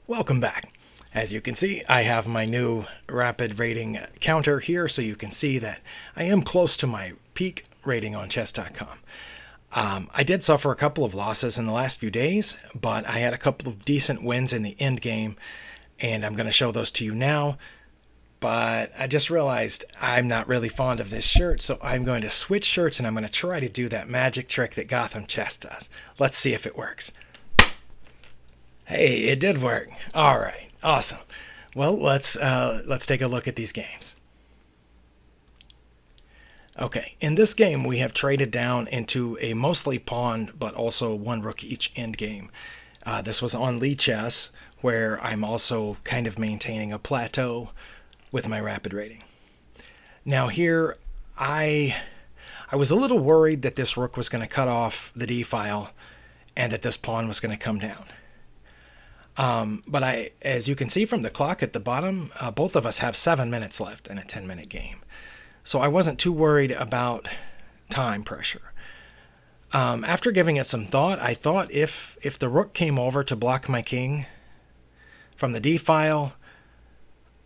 Welcome back. As you can see, I have my new rapid rating counter here, so you can see that I am close to my peak rating on chess.com. I did suffer a couple of losses in the last few days, but I had a couple of decent wins in the end game, and I'm going to show those to you now. But I just realized I'm not really fond of this shirt, so I'm going to switch shirts and I'm going to try to do that magic trick that Gotham Chess does. Let's see if it works. Hey, it did work. All right, awesome. Well, let's take a look at these games. Okay, in this game we have traded down into a mostly pawn but also one rook each end game. This was on Lee Chess, where I'm also kind of maintaining a plateau with my rapid rating. Now here, I was a little worried that this rook was going to cut off the d file and that this pawn was going to come down. But as you can see from the clock at the bottom, both of us have 7 minutes left in a 10-minute game. So I wasn't too worried about time pressure. After giving it some thought, I thought if the rook came over to block my king from the d file,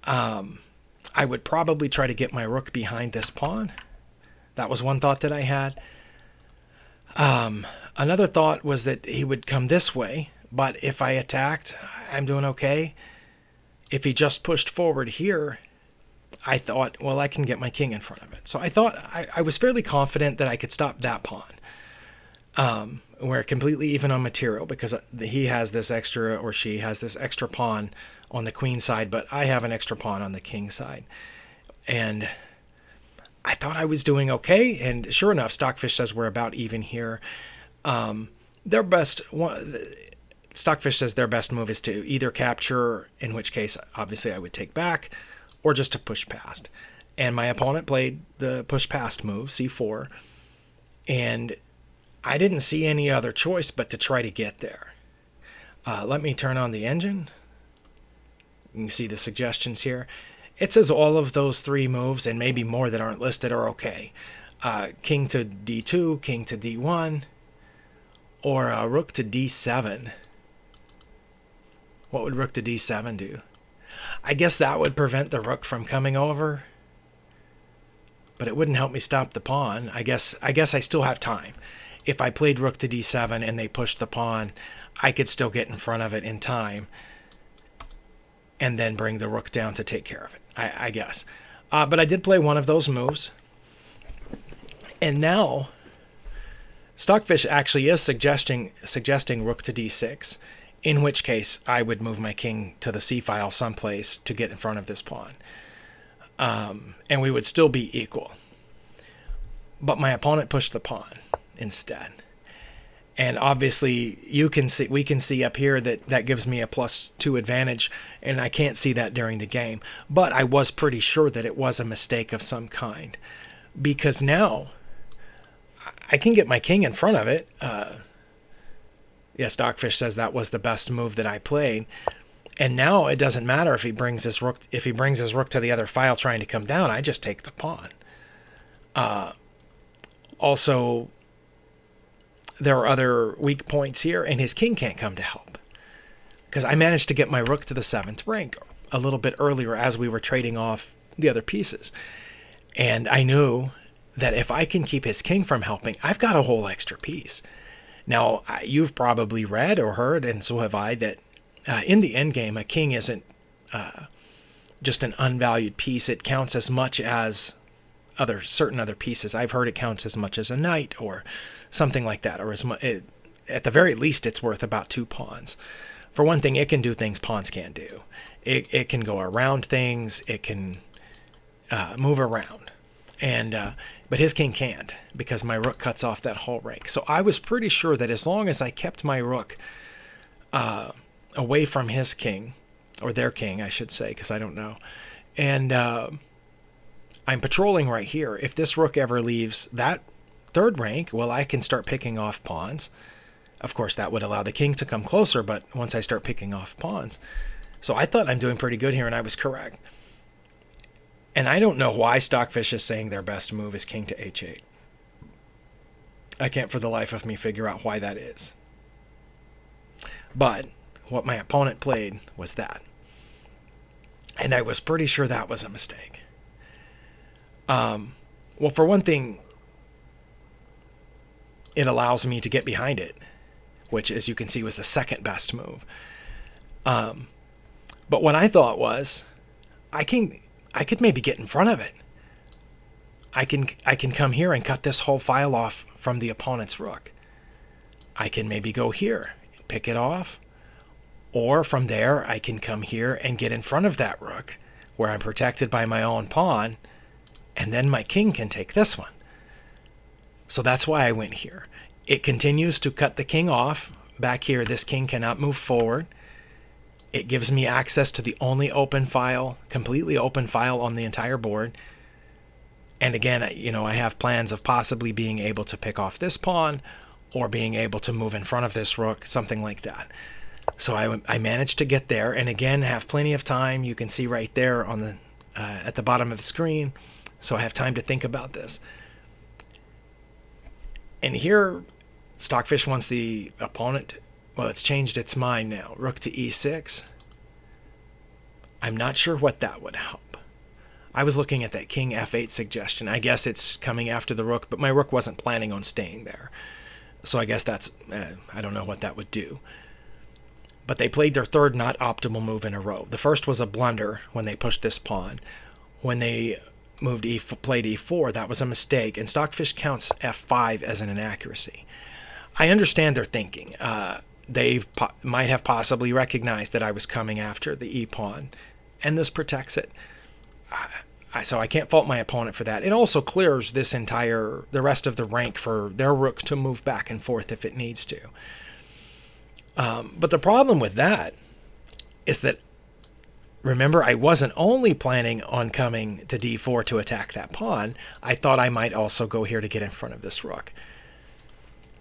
I would probably try to get my rook behind this pawn. That was one thought that I had. Another thought was that he would come this way, but if I attacked, I'm doing okay. If he just pushed forward here, I thought, well, I can get my king in front of it. So I thought I was fairly confident that I could stop that pawn. We're completely even on material because he has this extra, or she has this extra pawn on the queen side, but I have an extra pawn on the king side. And I thought I was doing okay, and sure enough, Stockfish says we're about even here. Stockfish says their best move is to either capture, in which case obviously I would take back, or just to push past. And my opponent played the push past move, c4, and I didn't see any other choice but to try to get there. Let me turn on the engine. You can see the suggestions here. It says all of those 3 moves, and maybe more that aren't listed, are okay. King to d2, king to d1, or rook to d7. What would rook to d7 do? I guess that would prevent the rook from coming over, but it wouldn't help me stop the pawn. I guess I still have time. If I played rook to d7 and they pushed the pawn, I could still get in front of it in time and then bring the rook down to take care of it, I guess. But I did play one of those moves. And now Stockfish actually is suggesting rook to d6, in which case I would move my king to the c-file someplace to get in front of this pawn. And we would still be equal. But my opponent pushed the pawn instead. And obviously we can see up here that gives me a +2 advantage, and I can't see that during the game. But I was pretty sure that it was a mistake of some kind, because now I can get my king in front of it. Yes, Stockfish says that was the best move that I played. And now it doesn't matter if he brings his rook to the other file trying to come down. I just take the pawn. Also, there are other weak points here, and his king can't come to help, because I managed to get my rook to the 7th rank a little bit earlier as we were trading off the other pieces. And I knew that if I can keep his king from helping, I've got a whole extra piece. Now, you've probably read or heard, and so have I, that in the endgame, a king isn't just an unvalued piece. It counts as much as certain other pieces. I've heard it counts as much as a knight or something like that, or at the very least, it's worth about 2 pawns. For one thing, it can do things pawns can't do. It can go around things. It can move around. But his king can't, because my rook cuts off that whole rank. So I was pretty sure that as long as I kept my rook away from his king, or their king, I should say, because I don't know, and I'm patrolling right here. If this rook ever leaves that 3rd rank, well, I can start picking off pawns. Of course, that would allow the king to come closer, but once I start picking off pawns. So I thought I'm doing pretty good here, and I was correct. And I don't know why Stockfish is saying their best move is king to h8. I can't for the life of me figure out why that is. But what my opponent played was that. And I was pretty sure that was a mistake. Well, for one thing, it allows me to get behind it, which, as you can see, was the second best move. But what I thought was, I could maybe get in front of it. I can come here and cut this whole file off from the opponent's rook. I can maybe go here, pick it off, or from there I can come here and get in front of that rook where I'm protected by my own pawn, and then my king can take this one. So that's why I went here. It continues to cut the king off. Back here, this king cannot move forward. It gives me access to the only open file, completely open file on the entire board. And again, I have plans of possibly being able to pick off this pawn or being able to move in front of this rook, something like that. So I managed to get there, and again, have plenty of time. You can see right there on the at the bottom of the screen. So I have time to think about this. And here, Stockfish wants the opponent. Well, it's changed its mind now. Rook to e6. I'm not sure what that would help. I was looking at that king f8 suggestion. I guess it's coming after the rook, but my rook wasn't planning on staying there. So I guess that's, I don't know what that would do. But they played their third not optimal move in a row. The first was a blunder when they pushed this pawn. When they played e4, that was a mistake, and Stockfish counts f5 as an inaccuracy. I understand their thinking. They might have possibly recognized that I was coming after the e-pawn, and this protects it. So I can't fault my opponent for that. It also clears the rest of the rank for their rook to move back and forth if it needs to. But the problem with that is that, remember, I wasn't only planning on coming to d4 to attack that pawn. I thought I might also go here to get in front of this rook.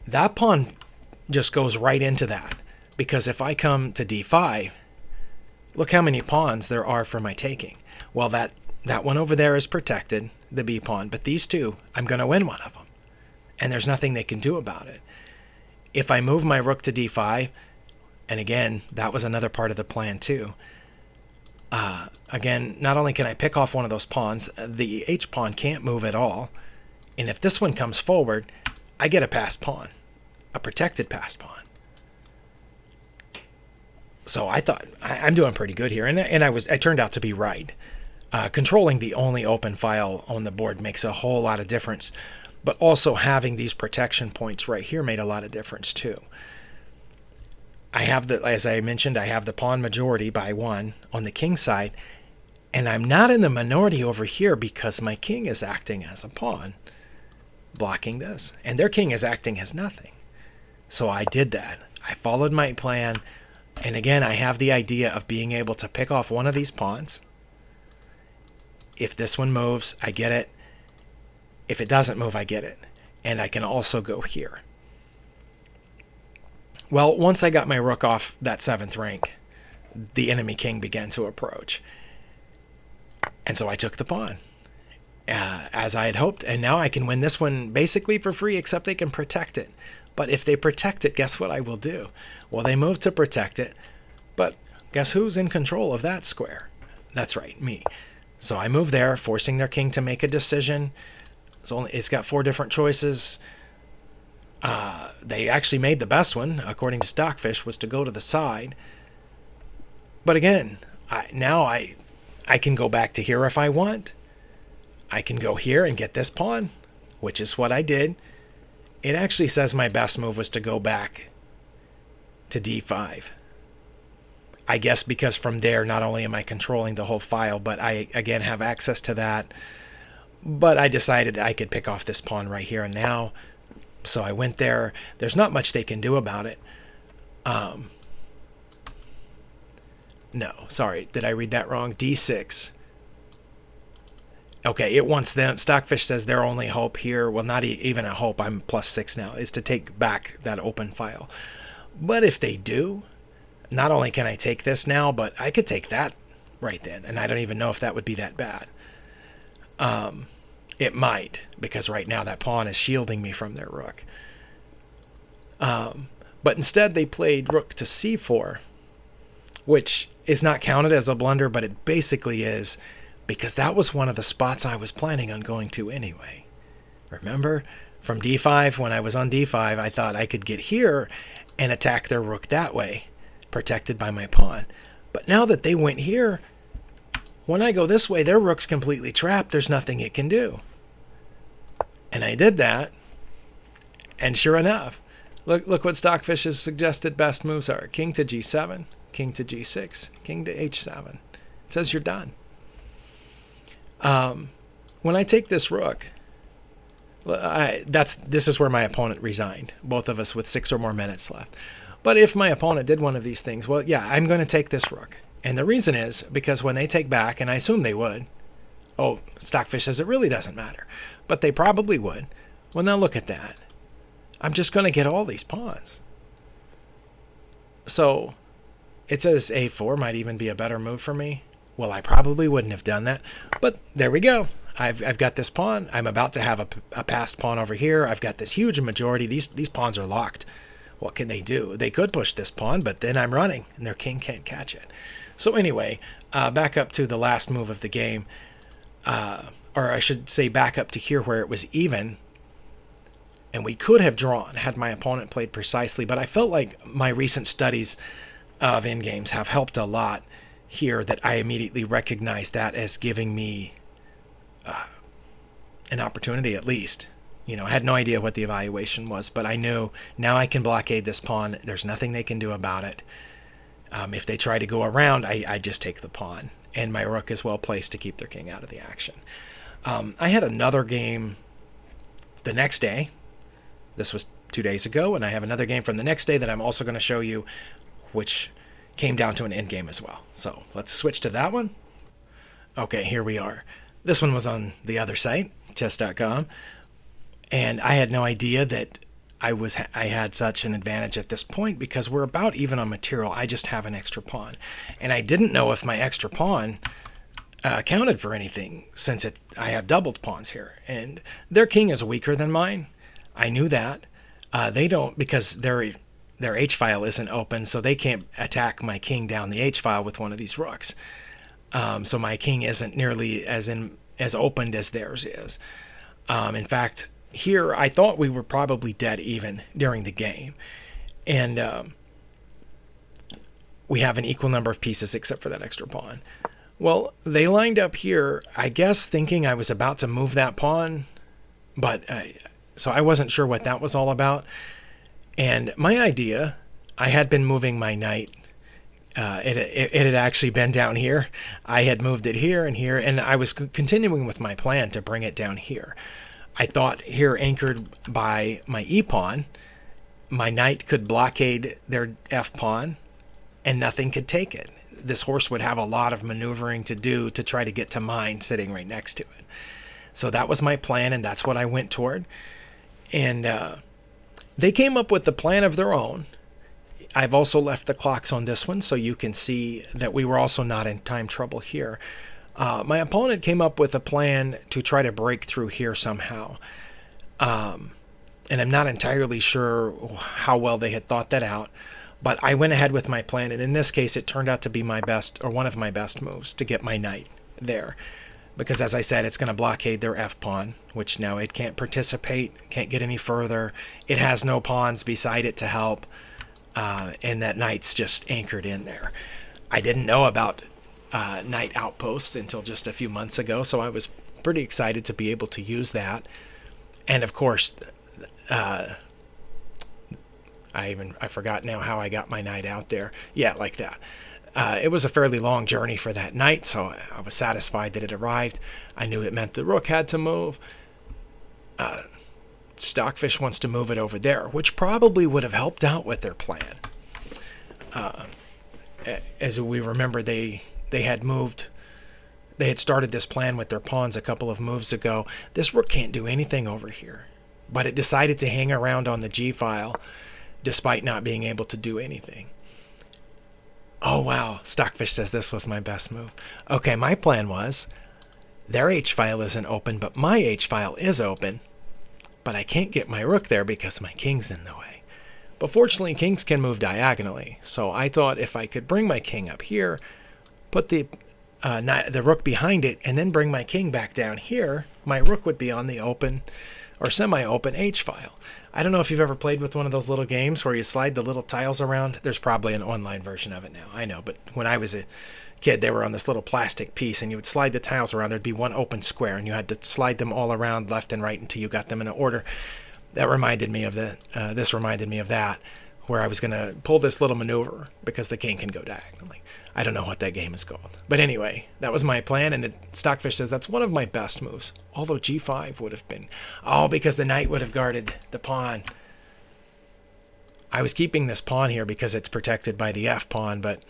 That pawn just goes right into that, because if I come to d5, look how many pawns there are for my taking. Well, that one over there is protected, the b pawn, but these two, I'm going to win one of them, and there's nothing they can do about it. If I move my rook to d5, and again, that was another part of the plan too. Again, not only can I pick off one of those pawns, the h-pawn can't move at all. And if this one comes forward, I get a passed pawn, a protected passed pawn. So I thought, I'm doing pretty good here. And I turned out to be right. Controlling the only open file on the board makes a whole lot of difference. But also having these protection points right here made a lot of difference too. As I mentioned, I have the pawn majority by 1 on the king side, and I'm not in the minority over here because my king is acting as a pawn, blocking this, and their king is acting as nothing. So I did that. I followed my plan, and again, I have the idea of being able to pick off one of these pawns. If this one moves, I get it. If it doesn't move, I get it. And I can also go here. Well, once I got my rook off that 7th rank, the enemy king began to approach. And so I took the pawn, as I had hoped. And now I can win this one basically for free, except they can protect it. But if they protect it, guess what I will do? Well, they move to protect it. But guess who's in control of that square? That's right, me. So I move there, forcing their king to make a decision. It's got 4 different choices. They actually made the best one, according to Stockfish, was to go to the side. But again, now I can go back to here if I want. I can go here and get this pawn, which is what I did. It actually says my best move was to go back to d5. I guess because from there, not only am I controlling the whole file, but I, again, have access to that. But I decided I could pick off this pawn right here and now. So I went there. There's not much they can do about it. No, sorry. Did I read that wrong? d6. Okay, it wants them. Stockfish says their only hope here, well, not even a hope, I'm +6 now, is to take back that open file. But if they do, not only can I take this now, but I could take that right then. And I don't even know if that would be that bad. It might, because right now that pawn is shielding me from their rook. But instead they played rook to c4. which is not counted as a blunder, but it basically is, because that was one of the spots I was planning on going to anyway. Remember, from d5, when I was on d5, I thought I could get here and attack their rook that way, protected by my pawn. But now that they went here, when I go this way, their rook's completely trapped. There's nothing it can do. And I did that, and sure enough, look what Stockfish's suggested best moves are. King to g7, king to g6, king to h7. It says you're done. When I take this rook, this is where my opponent resigned, both of us with 6 or more minutes left. But if my opponent did one of these things, well, yeah, I'm going to take this rook. And the reason is because when they take back, and I assume they would, Stockfish says it really doesn't matter, but they probably would. Well, now look at that. I'm just going to get all these pawns. So it says a4 might even be a better move for me. Well, I probably wouldn't have done that, but there we go. I've got this pawn. I'm about to have a passed pawn over here. I've got this huge majority. These pawns are locked. What can they do? They could push this pawn, but then I'm running, and their king can't catch it. So anyway, back up to the last move of the game, or I should say back up to here where it was even, and we could have drawn had my opponent played precisely, but I felt like my recent studies of endgames have helped a lot here, that I immediately recognized that as giving me an opportunity at least. I had no idea what the evaluation was, but I knew now I can blockade this pawn. There's nothing they can do about it. If they try to go around, I just take the pawn, and my rook is well placed to keep their king out of the action. I had another game the next day. This was 2 days ago, and I have another game from the next day that I'm also going to show you, which came down to an endgame as well. So let's switch to that one. Okay, here we are. This one was on the other site, chess.com, and I had no idea that I had such an advantage at this point, because we're about even on material. I just have an extra pawn, and I didn't know if my extra pawn counted for anything, since I have doubled pawns here, and their king is weaker than mine. I knew that. They don't, because their h-file isn't open, so they can't attack my king down the h-file with one of these rooks. So my king isn't nearly as opened as theirs is. In fact, here I thought we were probably dead even during the game, and we have an equal number of pieces except for that extra pawn. Well, they lined up here, I guess thinking I was about to move that pawn, but so I wasn't sure what that was all about. And my idea, I had been moving my knight. It had actually been down here. I had moved it here, and I was continuing with my plan to bring it down here. I thought here, anchored by my e-pawn, my knight could blockade their f-pawn, and nothing could take it. This horse would have a lot of maneuvering to do to try to get to mine sitting right next to it. So that was my plan, and that's what I went toward. And they came up with the plan of their own. I've also left the clocks on this one so you can see that we were also not in time trouble here. My opponent came up with a plan to try to break through here somehow. And I'm not entirely sure how well they had thought that out, but I went ahead with my plan, and in this case it turned out to be my best, or one of my best moves, to get my knight there. Because as I said, it's going to blockade their f-pawn, which now it can't participate, can't get any further. It has no pawns beside it to help, and that knight's just anchored in there. I didn't know about knight outposts until just a few months ago, so I was pretty excited to be able to use that. And of course, I forgot now how I got my knight out there. Yeah, like that. It was a fairly long journey for that knight, so I was satisfied that it arrived. I knew it meant the rook had to move. Stockfish wants to move it over there, which probably would have helped out with their plan. As we remember, they had started this plan with their pawns a couple of moves ago. This rook can't do anything over here, but it decided to hang around on the g-file despite not being able to do anything. Oh wow, Stockfish says this was my best move. Okay, my plan was, their h-file isn't open, but my h-file is open, but I can't get my rook there because my king's in the way. But fortunately, kings can move diagonally. So I thought if I could bring my king up here, put the rook behind it, and then bring my king back down here, my rook would be on the open or semi-open H-file. I don't know if you've ever played with one of those little games where you slide the little tiles around. There's probably an online version of it now, I know, but when I was a kid, they were on this little plastic piece, and you would slide the tiles around. There'd be one open square, and you had to slide them all around left and right until you got them in an order. That reminded me of this reminded me of that, where I was going to pull this little maneuver because the king can go diagonally. I don't know what that game is called. But anyway, that was my plan, and Stockfish says that's one of my best moves. Although g5 would have been... Oh, because the knight would have guarded the pawn. I was keeping this pawn here because it's protected by the f-pawn, but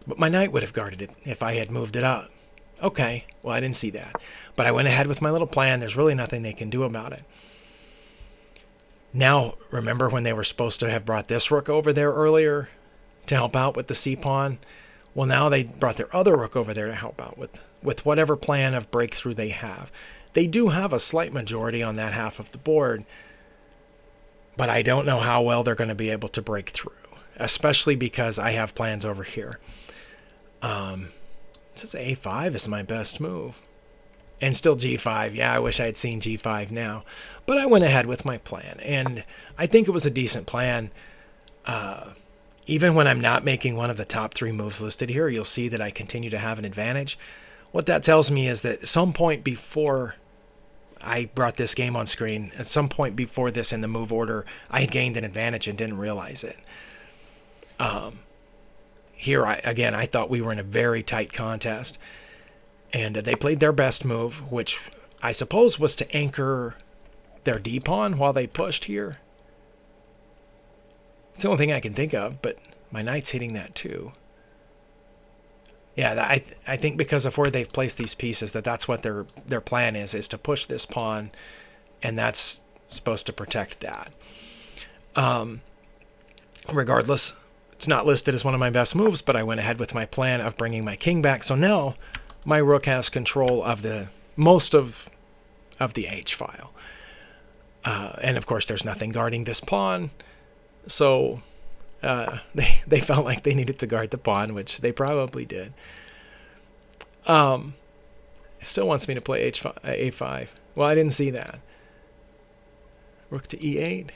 my knight would have guarded it if I had moved it up. Okay, well, I didn't see that. But I went ahead with my little plan. There's really nothing they can do about it. Now, remember when they were supposed to have brought this rook over there earlier to help out with the c-pawn? Well, now they brought their other rook over there to help out with whatever plan of breakthrough they have. They do have a slight majority on that half of the board, but I don't know how well they're going to be able to break through, especially because I have plans over here. It says a5 is my best move. And still g5. Yeah, I wish I had seen g5 now. But I went ahead with my plan, and I think it was a decent plan. Even when I'm not making one of the top 3 moves listed here, you'll see that I continue to have an advantage. What that tells me is that at some point before I brought this game on screen, at some point before this in the move order, I had gained an advantage and didn't realize it. Here, I thought we were in a very tight contest. And they played their best move, which I suppose was to anchor their d-pawn while they pushed here. It's the only thing I can think of, but my knight's hitting that too. Yeah, I think because of where they've placed these pieces, that's what their plan is to push this pawn, and that's supposed to protect that. Regardless, it's not listed as one of my best moves, but I went ahead with my plan of bringing my king back. So now my rook has control of most of the H-file. And of course, there's nothing guarding this pawn. So they felt like they needed to guard the pawn, which they probably did. It still wants me to play A5. Well, I didn't see that. Rook to E8?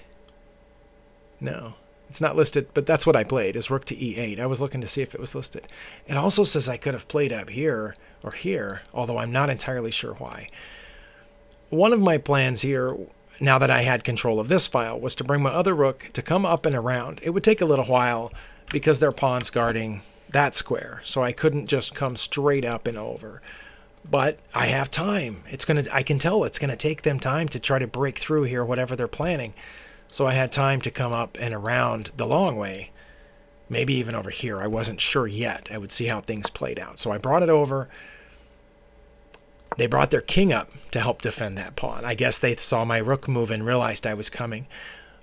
No. It's not listed, but that's what I played, is rook to e8. I was looking to see if it was listed. It also says I could have played up here or here, although I'm not entirely sure why. One of my plans here, now that I had control of this file, was to bring my other rook to come up and around. It would take a little while because their pawn's guarding that square, so I couldn't just come straight up and over. But I have time. I can tell it's going to take them time to try to break through here, whatever they're planning. So I had time to come up and around the long way, maybe even over here. I wasn't sure yet. I would see how things played out. So I brought it over. They brought their king up to help defend that pawn. I guess they saw my rook move and realized I was coming.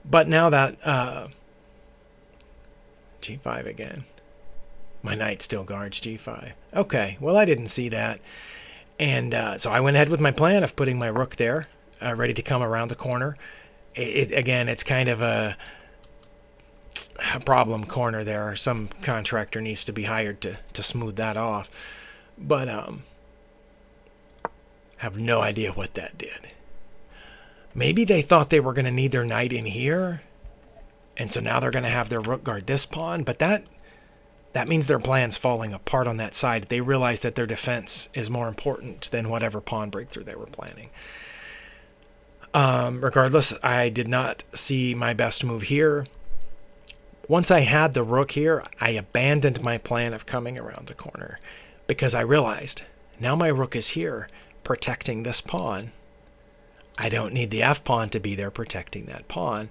But now that g5 again. My knight still guards g5. Okay, well, I didn't see that. And so I went ahead with my plan of putting my rook there, ready to come around the corner. Again, it's kind of a problem corner there. Some contractor needs to be hired to smooth that off. But have no idea what that did. Maybe they thought they were going to need their knight in here, and so now they're going to have their rook guard this pawn. But that means their plan's falling apart on that side. They realize that their defense is more important than whatever pawn breakthrough they were planning. Regardless, I did not see my best move here. Once I had the rook here, I abandoned my plan of coming around the corner because I realized now my rook is here protecting this pawn. I don't need the f-pawn to be there protecting that pawn.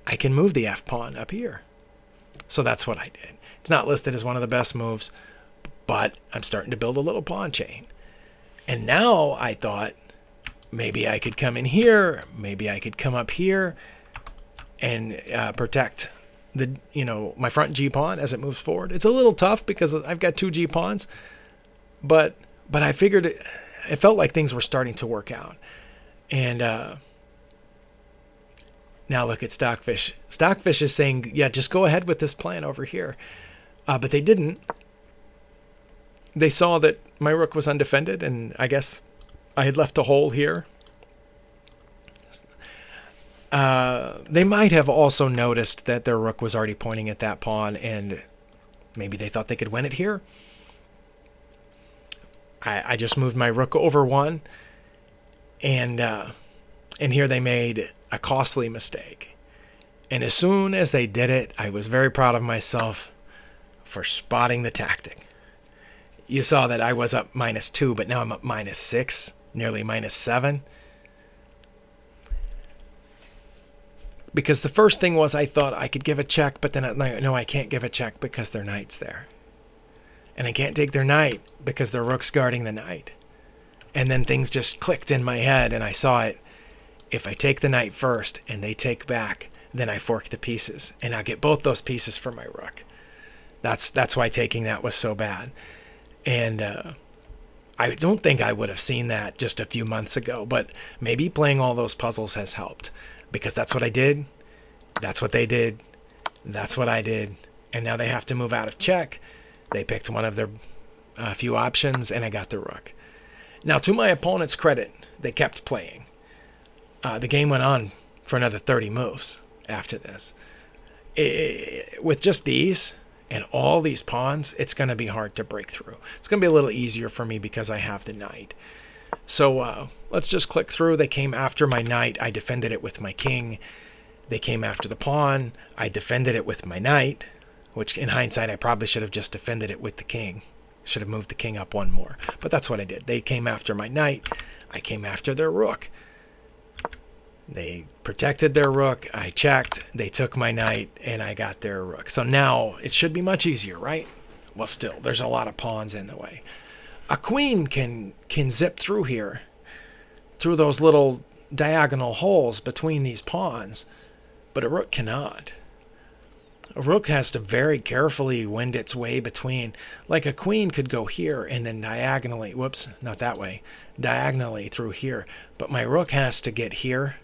I can move the f-pawn up here. So that's what I did. It's not listed as one of the best moves, but I'm starting to build a little pawn chain. And now I thought, maybe I could come in here, maybe I could come up here and protect my front g-pawn as it moves forward. It's a little tough because I've got 2 g-pawns, but I figured it felt like things were starting to work out. And Now look at Stockfish. Stockfish is saying, yeah, just go ahead with this plan over here. But they didn't. They saw that my rook was undefended, and I guess I had left a hole here. They might have also noticed that their rook was already pointing at that pawn, and maybe they thought they could win it here. I just moved my rook over one, and here they made a costly mistake. And as soon as they did it, I was very proud of myself for spotting the tactic. You saw that I was up -2, but now I'm up -6, nearly -7. Because the first thing was I thought I could give a check, but then no, I can't give a check because their knight's there. And I can't take their knight because their rook's guarding the knight. And then things just clicked in my head, and I saw it. If I take the knight first and they take back, then I fork the pieces, and I'll get both those pieces for my rook. That's why taking that was so bad. And I don't think I would have seen that just a few months ago, but maybe playing all those puzzles has helped. Because that's what I did, that's what they did, that's what I did, and now they have to move out of check. They picked one of their few options, and I got the rook. Now, to my opponent's credit, they kept playing. The game went on for another 30 moves after this. With just these and all these pawns, it's going to be hard to break through. It's going to be a little easier for me because I have the knight. So let's just click through. They came after my knight. I defended it with my king. They came after the pawn. I defended it with my knight, which in hindsight I probably should have just defended it with the king. Should have moved the king up one more. But that's what I did. They came after my knight. I came after their rook. They protected their rook. I checked. They took my knight, and I got their rook. So now it should be much easier, right? Well, still, there's a lot of pawns in the way. A queen can zip through here, through those little diagonal holes between these pawns, but a rook cannot. A rook has to very carefully wend its way between. Like a queen could go here and then diagonally, whoops, not that way, diagonally through here. But my rook has to get here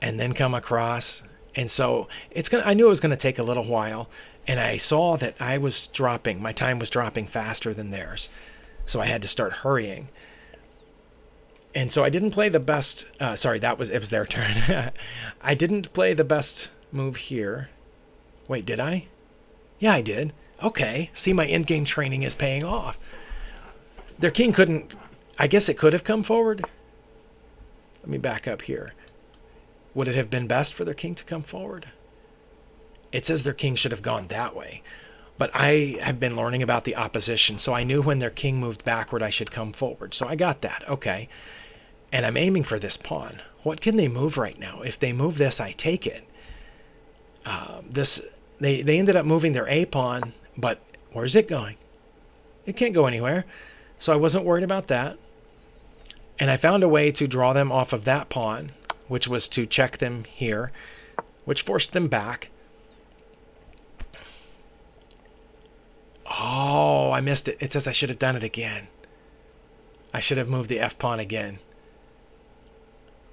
and then come across. And so I knew it was going to take a little while. And I saw that I was dropping, my time was dropping faster than theirs. So I had to start hurrying. And so I didn't play the best, it was their turn. I didn't play the best move here. Wait, did I? Yeah, I did. Okay, see, my endgame training is paying off. Their king couldn't, I guess it could have come forward. Let me back up here. Would it have been best for their king to come forward? It says their king should have gone that way. But I have been learning about the opposition, so I knew when their king moved backward, I should come forward. So I got that. Okay. And I'm aiming for this pawn. What can they move right now? If they move this, I take it. They ended up moving their A pawn, but where's it going? It can't go anywhere. So I wasn't worried about that. And I found a way to draw them off of that pawn, which was to check them here, which forced them back. Oh, I missed it. It says I should have done it again. I should have moved the F pawn again.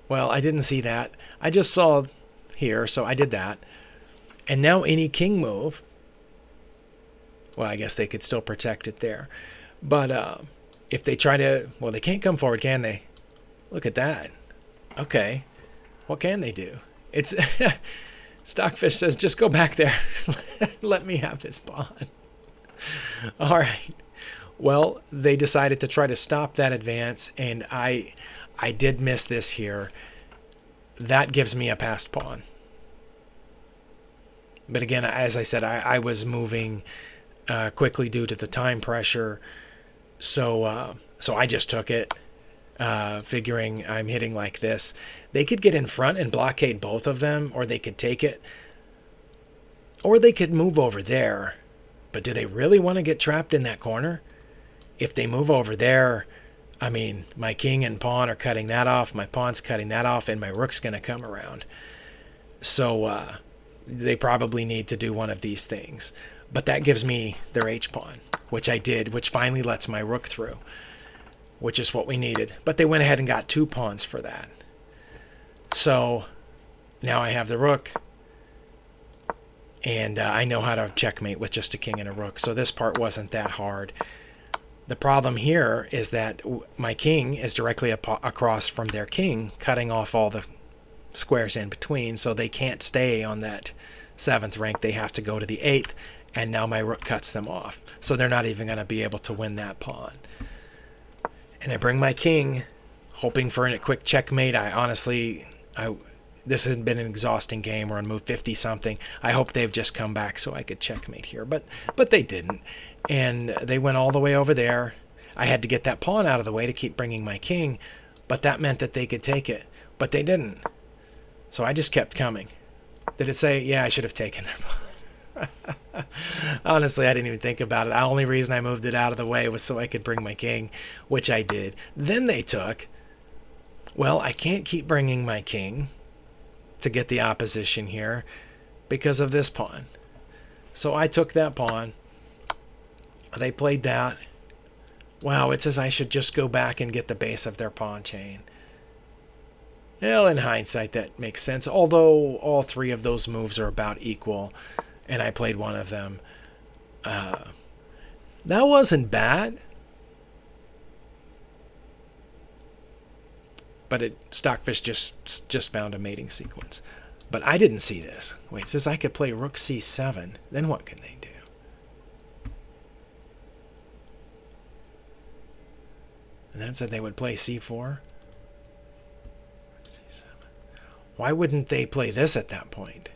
Well, I didn't see that. I just saw here, so I did that. And now any king move, well, I guess they could still protect it there. But if they try to, well, they can't come forward, can they? Look at that. Okay. What can they do? It's Stockfish says, just go back there. Let me have this pawn. All right. Well, they decided to try to stop that advance, and I did miss this here. That gives me a passed pawn. But again, as I said, I was moving quickly due to the time pressure, so I just took it, figuring I'm hitting like this. They could get in front and blockade both of them, or they could take it, or they could move over there. But do they really want to get trapped in that corner? If they move over there, I mean, my king and pawn are cutting that off, my pawn's cutting that off, and my rook's going to come around. So they probably need to do one of these things. But that gives me their H-pawn, which I did, which finally lets my rook through, which is what we needed. But they went ahead and got 2 pawns for that. So Now I have the rook, and I know how to checkmate with just a king and a rook, so this part wasn't that hard. The problem here is that my king is directly across from their king, cutting off all the squares in between, so they can't stay on that 7th rank. They have to go to the 8th, and now my rook cuts them off, so they're not even going to be able to win that pawn. And I bring my king, hoping for a quick checkmate. This has been an exhausting game. We're on move 50 something. I hope they've just come back so I could checkmate here, but they didn't, and they went all the way over there. I had to get that pawn out of the way to keep bringing my king, but that meant that they could take it, but they didn't. So I just kept coming. Did it say, yeah, I should have taken their pawn? Honestly, I didn't even think about it. The only reason I moved it out of the way was so I could bring my king, which I did. Then they took. Well, I can't keep bringing my king to get the opposition here because of this pawn. So I took that pawn. They played that. Wow, it says I should just go back and get the base of their pawn chain. Well, in hindsight, that makes sense, although all 3 of those moves are about equal, and I played one of them. That wasn't bad, but Stockfish just found a mating sequence. But I didn't see this. Wait, it says I could play rook c7. Then what can they do? And then it said they would play c4. c7. Why wouldn't they play this at that point?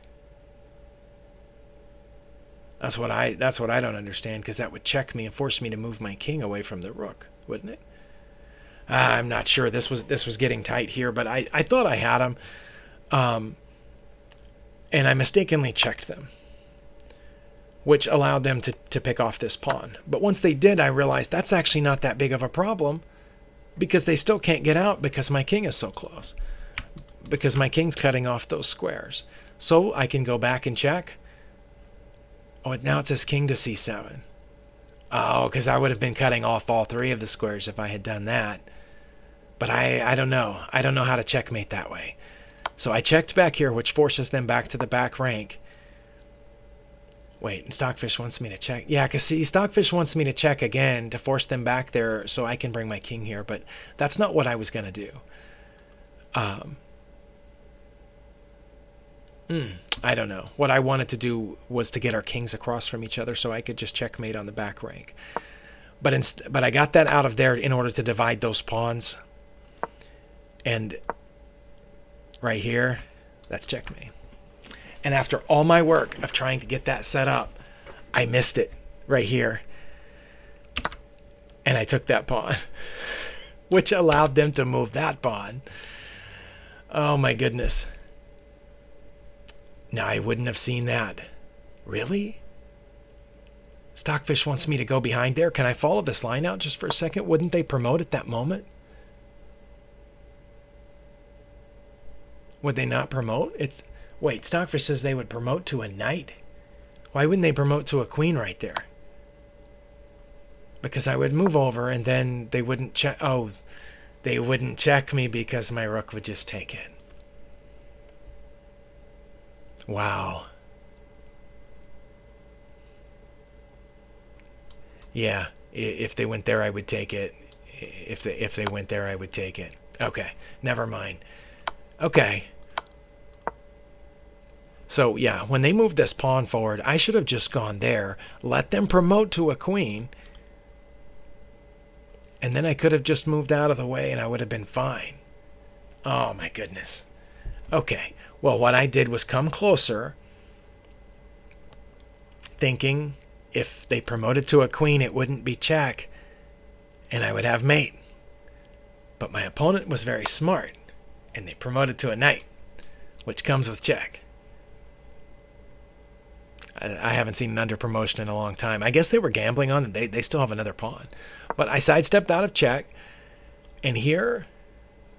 That's what I don't understand, because that would check me and force me to move my king away from the rook, wouldn't it? I'm not sure. This was getting tight here, but I thought I had him, and I mistakenly checked them, which allowed them to pick off this pawn. But once they did, I realized that's actually not that big of a problem, because they still can't get out because my king is so close, because my king's cutting off those squares. So I can go back and check. Oh, now it says king to c7. Oh, because I would have been cutting off all 3 of the squares if I had done that. But I don't know. I don't know how to checkmate that way. So I checked back here, which forces them back to the back rank. Wait, Stockfish wants me to check. Yeah, because see, Stockfish wants me to check again to force them back there so I can bring my king here. But that's not what I was going to do. I don't know. What I wanted to do was to get our kings across from each other so I could just checkmate on the back rank. But I got that out of there in order to divide those pawns. And right here, that's checkmate. And after all my work of trying to get that set up, I missed it right here. And I took that pawn, which allowed them to move that pawn. Oh my goodness. Now, I wouldn't have seen that. Really? Stockfish wants me to go behind there. Can I follow this line out just for a second? Wouldn't they promote at that moment? Would they not promote? Wait, Stockfish says they would promote to a knight. Why wouldn't they promote to a queen right there? Because I would move over and then they wouldn't check. Oh, they wouldn't check me because my rook would just take it. Wow. Yeah, if they went there, I would take it. If they went there, I would take it. Okay, never mind. Okay. So, yeah, when they moved this pawn forward, I should have just gone there, let them promote to a queen, and then I could have just moved out of the way and I would have been fine. Oh, my goodness. Okay, well, what I did was come closer, thinking if they promoted to a queen, it wouldn't be check, and I would have mate. But my opponent was very smart, and they promoted to a knight, which comes with check. I haven't seen an under promotion in a long time. I guess they were gambling on it. They still have another pawn. But I sidestepped out of check, and here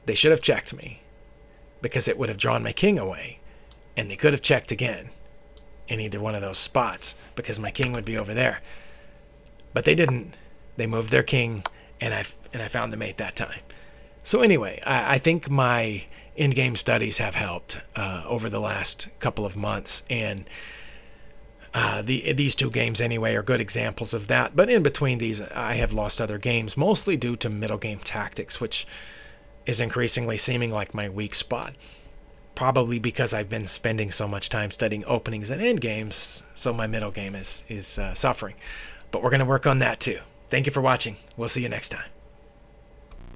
they should have checked me because it would have drawn my king away, and they could have checked again in either one of those spots because my king would be over there. But they didn't. They moved their king, and I found the mate that time. So anyway, I think my in-game studies have helped over the last couple of months, and these two games anyway are good examples of that. But in between these, I have lost other games, mostly due to middle game tactics, which is increasingly seeming like my weak spot. Probably because I've been spending so much time studying openings and end games, so my middle game is suffering. But we're going to work on that too. Thank you for watching. We'll see you next time.